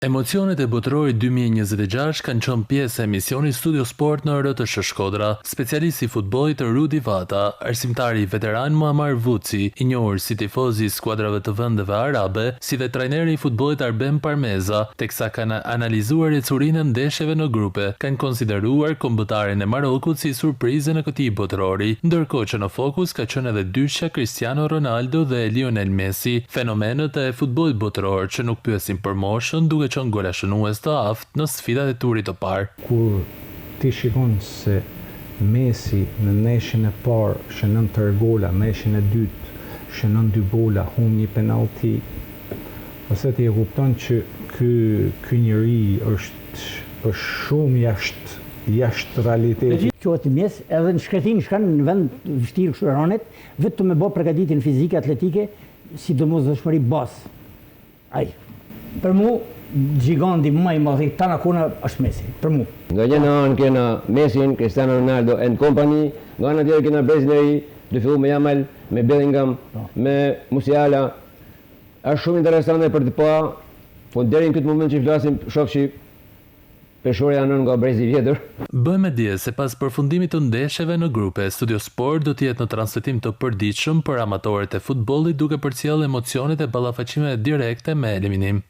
Emocionet e Botrorit 2026 kanë qenë pjesë e emisionit Studio Sport në RTS Shkodra. Specialisti i futbollit Rudi Vata, arsimtari veteran Muammar Vuci, i njohur si tifozi i skuadrave të vendeve arabe, si dhe trajneri i futbollit Arben Parmeza, teksa kanë analizuar ecurinë e ndeshjeve në grupe, kanë konsideruar kombëtaren e Marokut si surprizë në këtij botrori, ndërkohë që në fokus ka qenë edhe dyshja Cristiano Ronaldo dhe Lionel Messi, fenomenët e futbollit botror që nuk pyesin për moshën, duke qenë golashënues të aftë në sfidat e turit të parë. Kur ti shikon se Messi në ndeshjen e parë shënon tër gola, në ndeshjen e dytë shënon 2 gola, humb një penallti, ose ti e kupton që ky njeri është shumë jashtë realitetit. Quhet mes edhe në shkretin shkan në vend vështirë kështu ranet, vetëm me bë përgatitjen fizike atletike, sidomos dëshmëri bazë. Ai. Për mu giganti më i madh i tanakona është Messi, për mu. Nga një anë kena Messin, Cristiano Ronaldo and company, nga ana tjetër kena brezilej, të fillu me Yamal, me Bellingham, me Musiala. Është shumë interesante për të pa, po deri në këtë moment që flasim, shoh që peshori janë nga brezi vjetër. Bëjmë dje se pas përfundimit të ndeshjeve në grupe, Studio Sport do të jetë në transmetim të përditshëm për amatorët e futbollit, duke përcjellë emocionet e ballafaqimeve direkte me eliminim.